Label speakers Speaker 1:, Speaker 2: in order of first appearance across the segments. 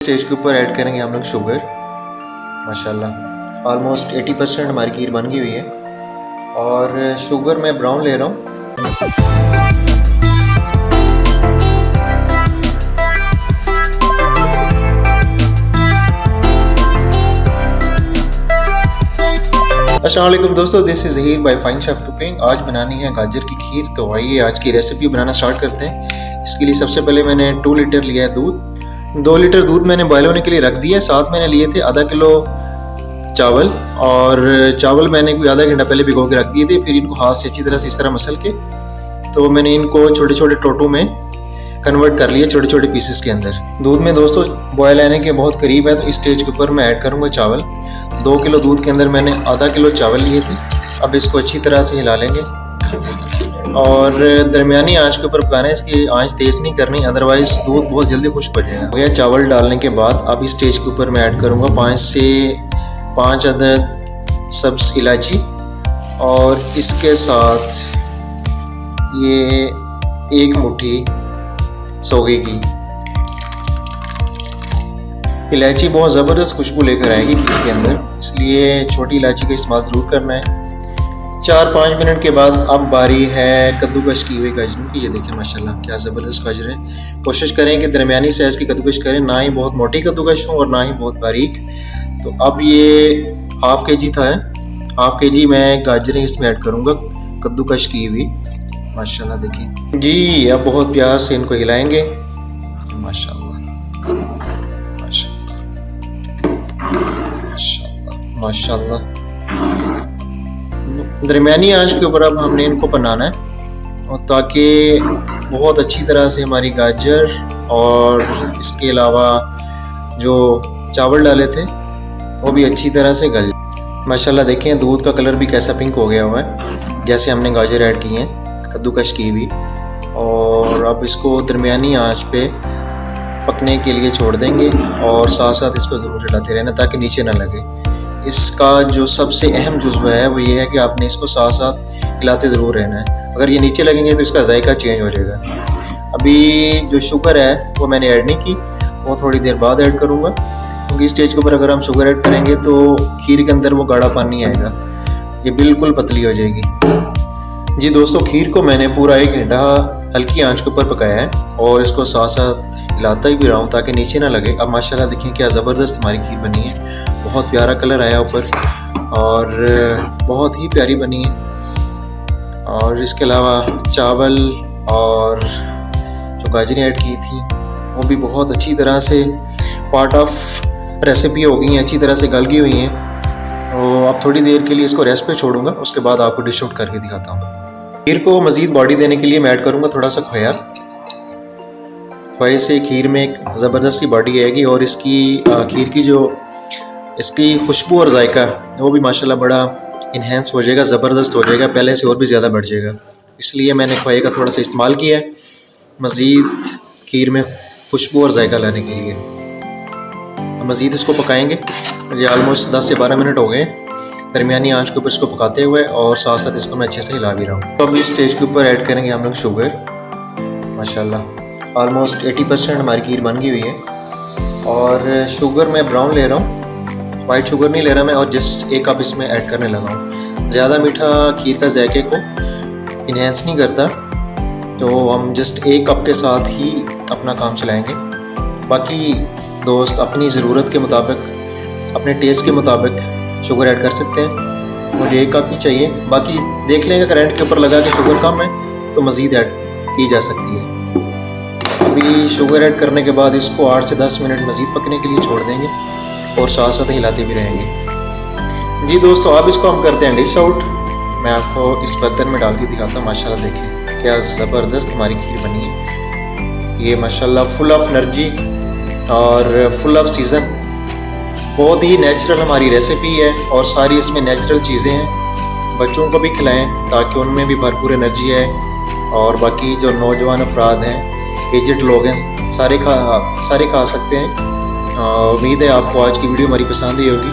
Speaker 1: Stage के ऊपर add करेंगे हम लोग शुगर। माशाल्लाह ऑलमोस्ट 80% हमारी खीर बन गई हुई है और शुगर मैं ब्राउन ले रहा हूँ। अस्सलाम वालेकुम दोस्तों, this is Zaheer by fine chef cooking. आज बनानी है गाजर की खीर, तो आइए आज की रेसिपी बनाना स्टार्ट करते हैं। इसके लिए सबसे पहले मैंने 2 लीटर लिया है दूध। 2 लीटर दूध मैंने बॉयल होने के लिए रख दिया। साथ मैंने लिए थे आधा किलो चावल, और चावल मैंने कोई आधा घंटा पहले भिगो के रख दिए थे। फिर इनको हाथ से अच्छी तरह से इस तरह मसल के तो मैंने इनको छोटे छोटे टोटों में कन्वर्ट कर लिया, छोटे छोटे पीसेस के अंदर। दूध में दोस्तों बॉयल आने के बहुत करीब है, तो इस स्टेज के ऊपर मैं ऐड करूँगा चावल। 2 किलो दूध के अंदर मैंने आधा किलो चावल लिए थे। अब इसको अच्छी तरह से हिला लेंगे और दरमियानी आंच के ऊपर पकाना है। इसकी आंच तेज़ नहीं करनी, अदरवाइज़ दूध बहुत जल्दी खुश्क हो जाएगा। यह चावल डालने के बाद अब इस स्टेज के ऊपर मैं ऐड करूँगा 5 से 5 अदद सब्ज़ इलायची, और इसके साथ ये 1 मुट्ठी सौगी की। इलायची बहुत ज़बरदस्त खुशबू लेकर आएगी खीर के अंदर, इसलिए छोटी इलायची का इस्तेमाल ज़रूर करना है। 4-5 मिनट के बाद अब बारी है कद्दूकश की हुई गाजरों की। ये देखिए माशाल्लाह क्या ज़बरदस्त गाजर है। कोशिश करें कि दरमियानी साइज़ की कद्दूकश करें, ना ही बहुत मोटी कद्दूकश हो और ना ही बहुत बारीक। तो अब ये हाफ़ kg था, हाफ़ kg मैं गाजरें इसमें ऐड करूँगा कद्दूकश की हुई। माशाल्लाह देखिए जी, अब बहुत प्यार से इनको हिलाएंगे। माशाल्लाह माशाल्लाह। दरमियानी आंच के ऊपर अब हमने इनको बनाना है, और ताकि बहुत अच्छी तरह से हमारी गाजर और इसके अलावा जो चावल डाले थे वो भी अच्छी तरह से गल जाए। माशाल्लाह देखें दूध का कलर भी कैसा पिंक हो गया हुआ है, जैसे हमने गाजर ऐड की हैं कद्दूकश की भी। और अब इसको दरमियानी आंच पे पकने के लिए छोड़ देंगे, और साथ साथ इसको ज़रूर हिलाते रहना ताकि नीचे ना लगे। इसका जो सबसे अहम जुज़्व है वो ये है कि आपने इसको साथ साथ हिलाते ज़रूर रहना है। अगर ये नीचे लगेंगे तो इसका जायका चेंज हो जाएगा। अभी जो शुगर है वो मैंने ऐड नहीं की, वो थोड़ी देर बाद ऐड करूँगा, क्योंकि इस स्टेज के ऊपर अगर हम शुगर ऐड करेंगे तो खीर के अंदर वो गाढ़ा पानी आएगा, ये बिल्कुल पतली हो जाएगी। जी दोस्तों, खीर को मैंने पूरा 1 घंटा हल्की आंच के ऊपर पकाया है, और इसको साथ साथ हिलाता ही भी रहा हूँ ताकि नीचे ना लगे। अब माशाल्लाह देखिए क्या ज़बरदस्त हमारी खीर बनी है, बहुत प्यारा कलर आया ऊपर और बहुत ही प्यारी बनी है। और इसके अलावा चावल और जो गाजरें ऐड की थी वो भी बहुत अच्छी तरह से पार्ट ऑफ रेसिपी हो गई हैं, अच्छी तरह से गल गई हुई हैं। तो अब थोड़ी देर के लिए इसको रेस्ट पे छोड़ूंगा, उसके बाद आपको डिश आउट करके दिखाता हूँ। खीर को मज़ीद बॉडी देने के लिए मैं ऐड करूँगा थोड़ा सा खोया। खोए से खीर में एक ज़बरदस्ती बॉडी आएगी, और इसकी खीर की जो इसकी खुशबू और जायका वो भी माशाल्लाह बड़ा इन्हेंस हो जाएगा, ज़बरदस्त हो जाएगा, पहले से और भी ज़्यादा बढ़ जाएगा। इसलिए मैंने खोए का थोड़ा सा इस्तेमाल किया है मज़ीद खीर में खुशबू और जायका लाने के लिए। मज़ीद इसको पकाएंगे। ये ऑलमोस्ट 10 से 12 मिनट हो गए दरमियानी आंच के ऊपर इसको पकाते हुए, और साथ साथ इसको मैं अच्छे से हिला भी रहा हूँ। तो अब इस स्टेज के ऊपर ऐड करेंगे हम लोग शुगर। माशाल्लाह ऑलमोस्ट 80% हमारी खीर बन गई हुई है, और शुगर मैं ब्राउन ले रहा हूँ, वाइट शुगर नहीं ले रहा मैं, और जस्ट 1 कप इसमें ऐड करने लगा हूँ। ज़्यादा मीठा खीर का जायके को इन्हेंस नहीं करता, तो हम जस्ट 1 कप के साथ ही अपना काम चलाएंगे। बाकी दोस्त अपनी ज़रूरत के मुताबिक, अपने टेस्ट के मुताबिक शुगर ऐड कर सकते हैं। मुझे 1 कप ही चाहिए, बाकी देख लेंगे करंट के ऊपर लगा कि शुगर कम है तो मज़ीद ऐड की जा सकती है। अभी शुगर ऐड करने के बाद इसको 8 से 10 मिनट मज़ीद पकने के लिए छोड़ देंगे, और साथ साथ हिलाते भी रहेंगे। जी दोस्तों, अब इसको हम करते हैं डिश आउट। मैं आपको इस बर्तन में डाल के दिखाता हूँ। माशाल्लाह देखें क्या ज़बरदस्त हमारी खीर बनी है। ये माशाल्लाह फुल ऑफ एनर्जी और फुल ऑफ सीज़न, बहुत ही नेचुरल हमारी रेसिपी है, और सारी इसमें नेचुरल चीज़ें हैं। बच्चों को भी खिलाएं ताकि उनमें भी भरपूर एनर्जी है, और बाकी जो नौजवान अफराद हैं, एजड लोग हैं, सारे खा सकते हैं। उम्मीद है आपको आज की वीडियो हमारी पसंद ही होगी।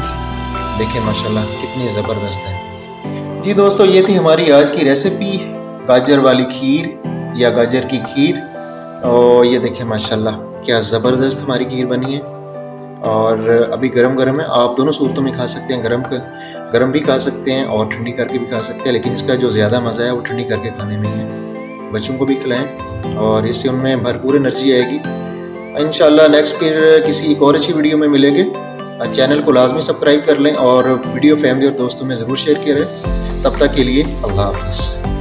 Speaker 1: देखें माशाल्लाह कितनी ज़बरदस्त है। जी दोस्तों, ये थी हमारी आज की रेसिपी, गाजर वाली खीर या गाजर की खीर। और ये देखें माशाल्लाह क्या ज़बरदस्त हमारी खीर बनी है। और अभी गरम गरम है, आप दोनों सूरतों में खा सकते हैं, गरम भी खा सकते हैं और ठंडी करके भी खा सकते हैं, लेकिन इसका जो ज़्यादा मज़ा है वो ठंडी करके खाने में है। बच्चों को भी खिलाएं और इससे उनमें भरपूर एनर्जी आएगी। इंशाल्लाह नेक्स्ट फिर किसी एक और अच्छी वीडियो में मिलेंगे। चैनल को लाजमी सब्सक्राइब कर लें और वीडियो फैमिली और दोस्तों में ज़रूर शेयर करें। तब तक के लिए अल्लाह हाफिज़।